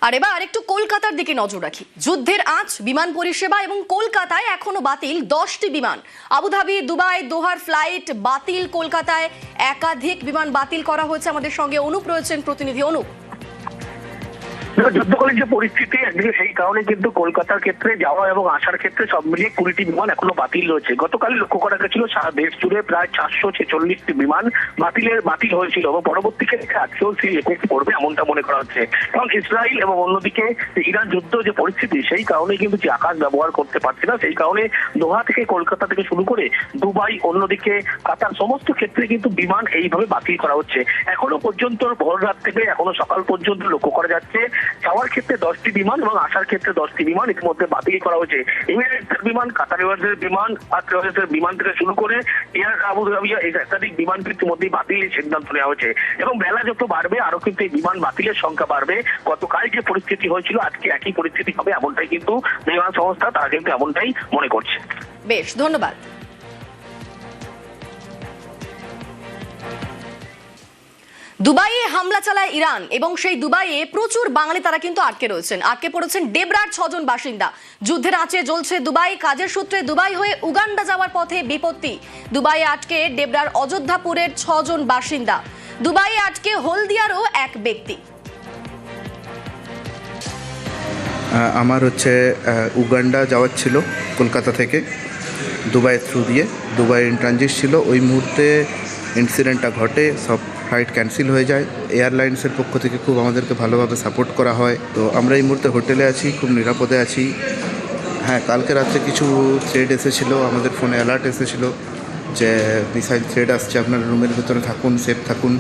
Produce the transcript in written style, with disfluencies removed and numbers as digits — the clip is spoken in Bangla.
আর এবার একটু কলকাতার দিকে নজর রাখি। যুদ্ধের আঁচ বিমান পরিষেবা এবং কলকাতায় এখনো বাতিল 10টি বিমান। আবুধাবি, দুবাই, দোহার ফ্লাইট বাতিল। কলকাতায় একাধিক বিমান বাতিল করা হয়েছে। আমাদের সঙ্গে অনুপ রয়েছেন, প্রতিনিধি অনুপ। যুদ্ধকালীন যে পরিস্থিতি, একদিকে সেই কারণে কিন্তু কলকাতার ক্ষেত্রে যাওয়া এবং আসার ক্ষেত্রে সব মিলিয়ে 20টি বিমান এখনো বাতিল রয়েছে। গতকাল লক্ষ্য করা গেছিল সারা দেশ জুড়ে প্রায় 446টি বিমান বাতিল হয়েছিল এবং পরবর্তীতে আজকেও সেই এফেক্ট পড়বে এমনটা মনে করা হচ্ছে। কারণ ইসরায়েল এবং অন্যদিকে ইরান যুদ্ধ যে পরিস্থিতি, সেই কারণে কিন্তু যে আকাশ ব্যবহার করতে পারছে না, সেই কারণে দোহা থেকে কলকাতা থেকে শুরু করে দুবাই, অন্যদিকে কাতার, সমস্ত ক্ষেত্রে কিন্তু বিমান এইভাবে বাতিল করা হচ্ছে। এখনো পর্যন্ত ভোর রাত থেকে এখনো সকাল পর্যন্ত লক্ষ্য করা যাচ্ছে যাওয়ার ক্ষেত্রে 10টি বিমান এবং আসার ক্ষেত্রে 10টি বিমান ইতিমধ্যে বাতিল করা হয়েছে। এমিরেটসের বিমান, কাতার এয়ারওয়েজের বিমান, এয়ারওয়েজের বিমান থেকে শুরু করে এয়ার আবুধাবি একাধিক বিমান ইতিমধ্যে বাতিলের সিদ্ধান্ত নেওয়া হয়েছে এবং বেলা যত বাড়বে আরো কিন্তু এই বিমান বাতিলের সংখ্যা বাড়বে। গতকাল যে পরিস্থিতি হয়েছিল আজকে একই পরিস্থিতি হবে এমনটাই কিন্তু বিমান সংস্থা তারা কিন্তু এমনটাই মনে করছে। বেশ, ধন্যবাদ। দুবাইয়ে হামলা চালায় ইরান এবং সেই দুবাইয়ে প্রচুর বাঙালি তারা কিন্তু আটকে পড়েছেন ডেবরার 6 জন বাসিন্দা। যুদ্ধের আঁচে জ্বলছে দুবাই। কাজের সূত্রে দুবাই হয়ে উগান্ডা যাওয়ার পথে বিপত্তি। দুবাইয়ে আটকে ডেবরার অযোধ্যাপুরের 6 জন বাসিন্দা। দুবাইয়ে আটকে হলদিয়ারও এক ব্যক্তি। আমার উগান্ডা যাওয়ার ছিল কলকাতা থেকে দুবাই থ্রু দিয়ে। দুবাই ইন ট্রানজিট ছিল। ওই মুহূর্তে ইনসিডেন্টটা ঘটে, সব ফ্লাইট ক্যান্সেল হয়ে যায়। এয়ারলাইন্সের পক্ষ থেকে খুব আমাদেরকে ভালোভাবে সাপোর্ট করা হয়। তো আমরা এই মুহূর্তে হোটেলে আছি, খুব নিরাপদে আছি। হ্যাঁ, কালকে রাত্রে কিছু থ্রেড এসেছিলো, আমাদের ফোনে অ্যালার্ট এসেছিলো যে মিসাইল থ্রেড আসছে, আপনার রুমের ভেতরে থাকুন, সেফ থাকুন।